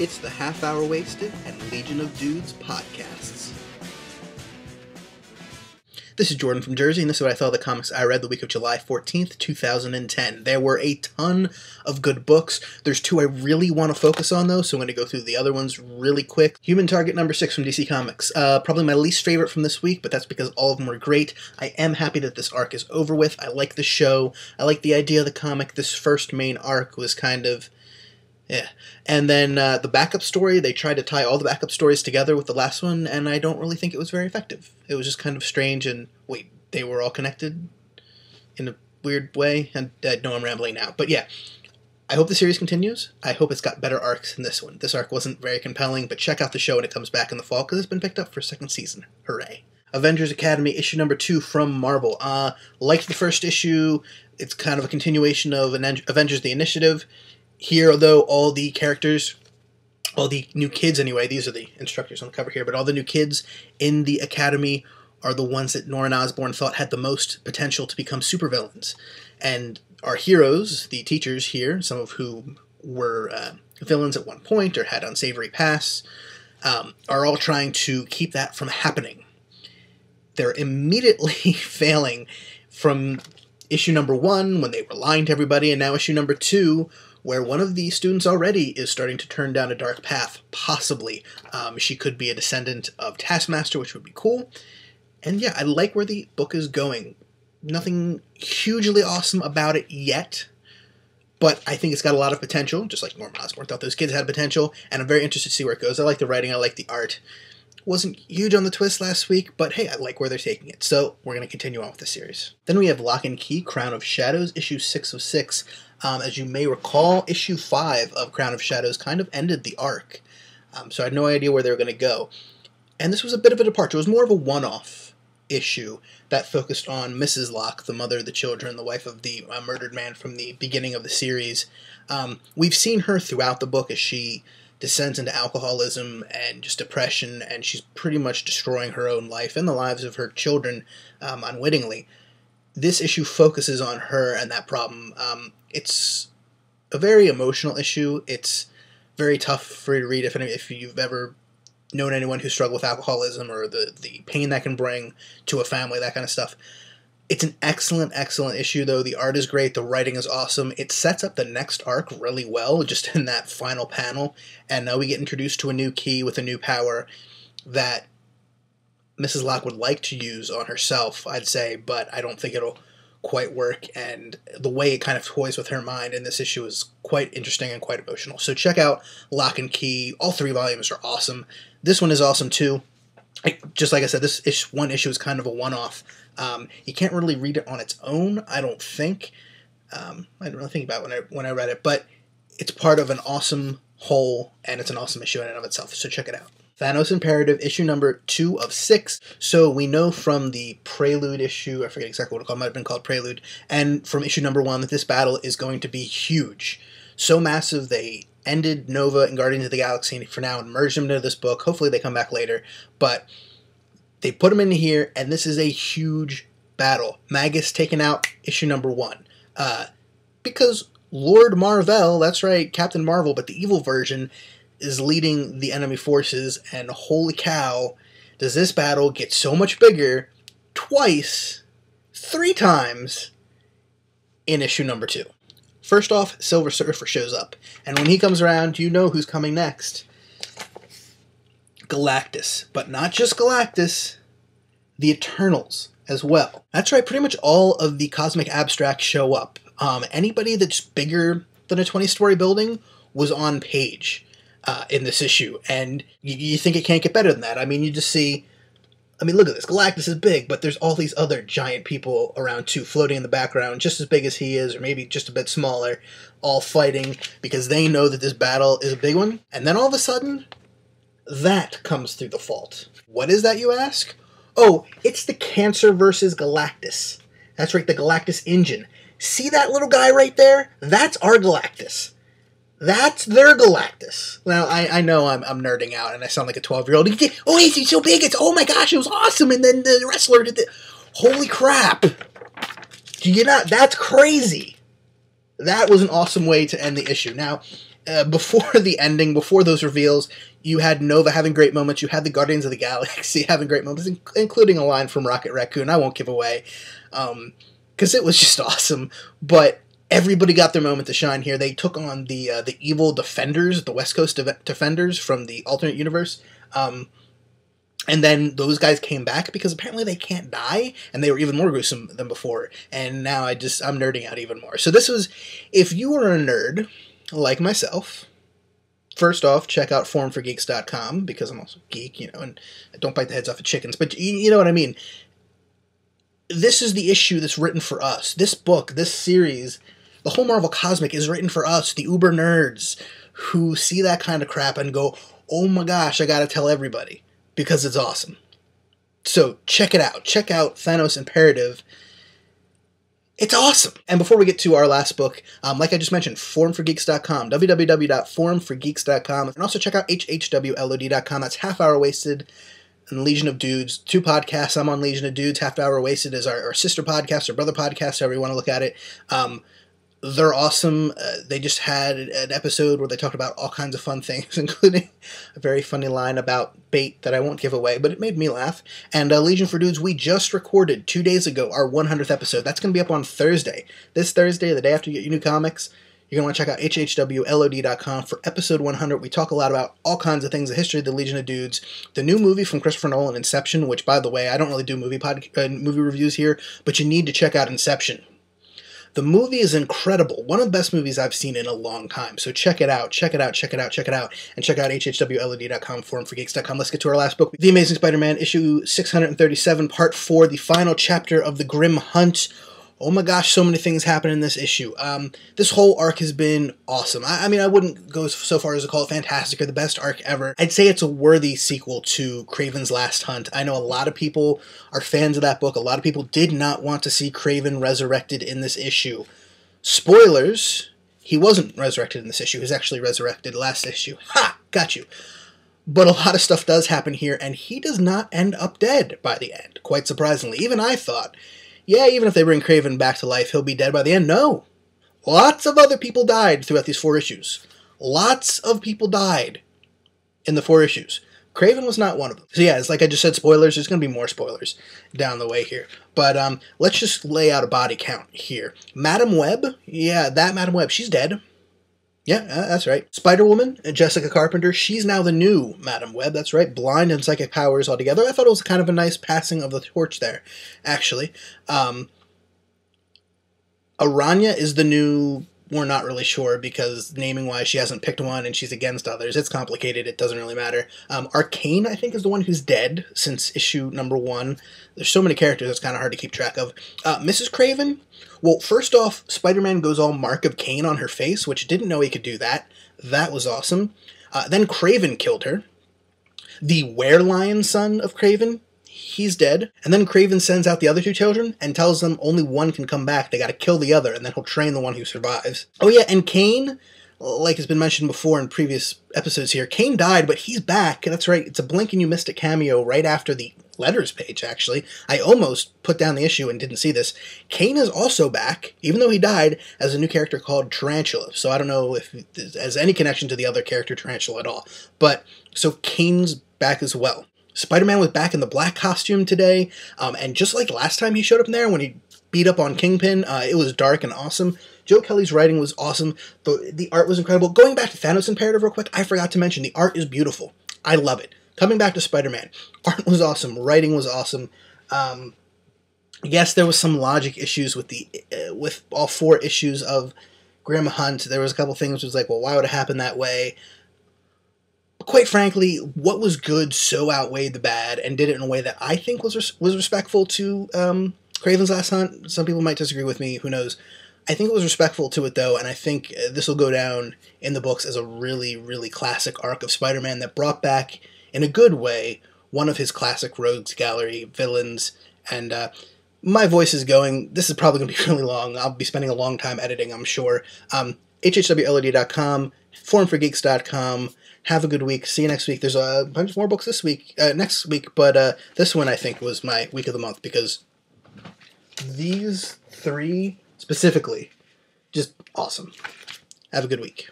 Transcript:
It's the Half Hour Wasted and Legion of Dudes podcasts. This is Jordan from Jersey, and this is what I thought of the comics I read the week of July 14th, 2010. There were a ton of good books. There's two I really want to focus on, though, so I'm going to go through the other ones really quick. Human Target number 6 from DC Comics. Probably my least favorite from this week, but that's because all of them were great. I am happy that this arc is over with. I like the show. I like the idea of the comic. This first main arc was kind of... yeah. And then the backup story, they tried to tie all the backup stories together with the last one, and I don't really think it was very effective. It was just kind of strange, and wait, they were all connected in a weird way? And I know I'm rambling now. But yeah, I hope the series continues. I hope it's got better arcs than this one. This arc wasn't very compelling, but check out the show when it comes back in the fall, because it's been picked up for a second season. Hooray. Avengers Academy, issue number 2 from Marvel. Like the first issue, it's kind of a continuation of Avengers The Initiative. Here, though, all the characters, all the new kids anyway, these are the instructors on the cover here, but all the new kids in the Academy are the ones that Norman Osborn thought had the most potential to become supervillains. And our heroes, the teachers here, some of whom were villains at one point or had unsavory pasts, are all trying to keep that from happening. They're immediately failing from issue number 1, when they were lying to everybody, and now issue number 2, where one of the students already is starting to turn down a dark path, possibly. She could be a descendant of Taskmaster, which would be cool. And yeah, I like where the book is going. Nothing hugely awesome about it yet, but I think it's got a lot of potential, just like Norman Osborn thought those kids had potential, and I'm very interested to see where it goes. I like the writing, I like the art. Wasn't huge on the twist last week, but hey, I like where they're taking it, so we're going to continue on with the series. Then we have Locke Key, Crown of Shadows, issue 6 of 6. As you may recall, issue 5 of Crown of Shadows kind of ended the arc, so I had no idea where they were going to go. And this was a bit of a departure. It was more of a one-off issue that focused on Mrs. Locke, the mother of the children, the wife of the murdered man from the beginning of the series. We've seen her throughout the book as she descends into alcoholism and just depression, and she's pretty much destroying her own life and the lives of her children unwittingly. This issue focuses on her and that problem. It's a very emotional issue. It's very tough for you to read if you've ever known anyone who struggled with alcoholism or the pain that can bring to a family, that kind of stuff. It's an excellent, excellent issue, though. The art is great. The writing is awesome. It sets up the next arc really well, just in that final panel. And now we get introduced to a new key with a new power that Mrs. Locke would like to use on herself, I'd say, but I don't think it'll quite work. And the way it kind of toys with her mind in this issue is quite interesting and quite emotional. So check out Locke and Key. All 3 volumes are awesome. This one is awesome, too. Just like I said, this one issue is kind of a one-off. You can't really read it on its own, I don't think. I didn't really think about it when I read it, but it's part of an awesome whole, and it's an awesome issue in and of itself, so check it out. Thanos Imperative, issue number 2 of 6. So we know from the Prelude issue, I forget exactly what it might have been called Prelude, and from issue number 1 that this battle is going to be huge. So massive, they ended Nova and Guardians of the Galaxy for now and merged them into this book. Hopefully they come back later, but they put them into here, and this is a huge battle. Magus taken out, issue number 1. Because Lord Marvel, that's right, Captain Marvel, but the evil version, is leading the enemy forces, and holy cow, does this battle get so much bigger twice, 3 times, in issue number 2. First off, Silver Surfer shows up, and when he comes around, you know who's coming next. Galactus, but not just Galactus, the Eternals as well. That's right, pretty much all of the cosmic abstracts show up. Anybody that's bigger than a 20-story building was on page in this issue, and you think it can't get better than that. I mean, you just see, look at this, Galactus is big, but there's all these other giant people around too, floating in the background, just as big as he is, or maybe just a bit smaller, all fighting, because they know that this battle is a big one, and then all of a sudden, that comes through the fault. What is that, you ask? Oh, it's the Cancer versus Galactus. That's right, the Galactus engine. See that little guy right there? That's our Galactus. That's their Galactus. Now, I know I'm nerding out and I sound like a 12-year-old. Oh, he's so big. Oh my gosh, it was awesome. And then the wrestler did the... Holy crap. Do you not... That's crazy. That was an awesome way to end the issue. Now, before the ending, before those reveals, you had Nova having great moments. You had the Guardians of the Galaxy having great moments, including a line from Rocket Raccoon I won't give away, because it was just awesome. But everybody got their moment to shine here. They took on the evil Defenders, the West Coast Defenders from the alternate universe. And then those guys came back because apparently they can't die, and they were even more gruesome than before. And now I'm nerding out even more. So this was, if you are a nerd like myself, first off, check out forumforgeeks.com, because I'm also a geek, and I don't bite the heads off of chickens, but you know what I mean. This is the issue that's written for us. This book, this series, the whole Marvel Cosmic is written for us, the uber nerds, who see that kind of crap and go, oh my gosh, I gotta tell everybody, because it's awesome. So check it out. Check out Thanos Imperative. It's awesome. And before we get to our last book, like I just mentioned, forumforgeeks.com, www.forumforgeeks.com, and also check out hhwlod.com. That's Half Hour Wasted and Legion of Dudes, 2 podcasts. I'm on Legion of Dudes. Half Hour Wasted is our sister podcast, or brother podcast, however you want to look at it. They're awesome. They just had an episode where they talked about all kinds of fun things, including a very funny line about bait that I won't give away, but it made me laugh. And Legion for Dudes, we just recorded 2 days ago our 100th episode. That's going to be up on Thursday. This Thursday, the day after you get your new comics. You're going to want to check out hhwlod.com for episode 100. We talk a lot about all kinds of things, the history of the Legion of Dudes, the new movie from Christopher Nolan, Inception, which, by the way, I don't really do movie reviews here, but you need to check out Inception. The movie is incredible. One of the best movies I've seen in a long time. So check it out. Check it out. Check it out. Check it out. And check out hhwlod.com, forumforgeeks.com. Let's get to our last book. The Amazing Spider-Man, issue 637, part 4, the final chapter of the Grim Hunt. Oh my gosh, so many things happen in this issue. This whole arc has been awesome. I mean, I wouldn't go so far as to call it fantastic or the best arc ever. I'd say it's a worthy sequel to Kraven's Last Hunt. I know a lot of people are fans of that book. A lot of people did not want to see Kraven resurrected in this issue. Spoilers, he wasn't resurrected in this issue. He was actually resurrected last issue. Ha! Got you. But a lot of stuff does happen here, and he does not end up dead by the end, quite surprisingly. Even I thought, yeah, even if they bring Kraven back to life, he'll be dead by the end. No. Lots of other people died throughout these 4 issues. Lots of people died in the 4 issues. Kraven was not one of them. So yeah, it's like I just said, spoilers. There's going to be more spoilers down the way here. But let's just lay out a body count here. Madam Web, yeah, that Madam Web, she's dead. Yeah, that's right. Spider-Woman, Jessica Carpenter, she's now the new Madam Web. That's right, blind and psychic powers altogether. I thought it was kind of a nice passing of the torch there, actually. Aranya is the new, we're not really sure, because naming-wise she hasn't picked one and she's against others. It's complicated, it doesn't really matter. Arcane, I think, is the one who's dead since issue number 1. There's so many characters it's kind of hard to keep track of. Mrs. Kraven, well, first off, Spider-Man goes all Mark of Cain on her face, which didn't know he could do that. That was awesome. Then Kraven killed her. The were-lion son of Kraven, he's dead. And then Kraven sends out the other 2 children and tells them only one can come back. They gotta kill the other, and then he'll train the one who survives. Oh yeah, and Cain, like has been mentioned before in previous episodes here, Cain died, but he's back. That's right, it's a blink and you missed it cameo right after the letters page, actually. I almost put down the issue and didn't see this. Cain is also back, even though he died, as a new character called Tarantula. So I don't know if it has any connection to the other character, Tarantula, at all. But, so Cain's back as well. Spider-Man was back in the black costume today, and just like last time he showed up in there when he beat up on Kingpin, it was dark and awesome. Joe Kelly's writing was awesome. The art was incredible. Going back to Thanos Imperative real quick, I forgot to mention, the art is beautiful. I love it. Coming back to Spider-Man, art was awesome, writing was awesome. Yes, there was some logic issues with all 4 issues of Grim Hunt. There was a couple things which was like, well, why would it happen that way? But quite frankly, what was good so outweighed the bad, and did it in a way that I think was respectful to Kraven's Last Hunt. Some people might disagree with me, who knows. I think it was respectful to it, though, and I think this will go down in the books as a really, really classic arc of Spider-Man that brought back, in a good way, one of his classic Rogues Gallery villains. And my voice is going. This is probably going to be really long. I'll be spending a long time editing, I'm sure. hhwlod.com, forumforgeeks.com. Have a good week. See you next week. There's a bunch more books next week, but this one I think was my week of the month, because these 3 specifically, just awesome. Have a good week.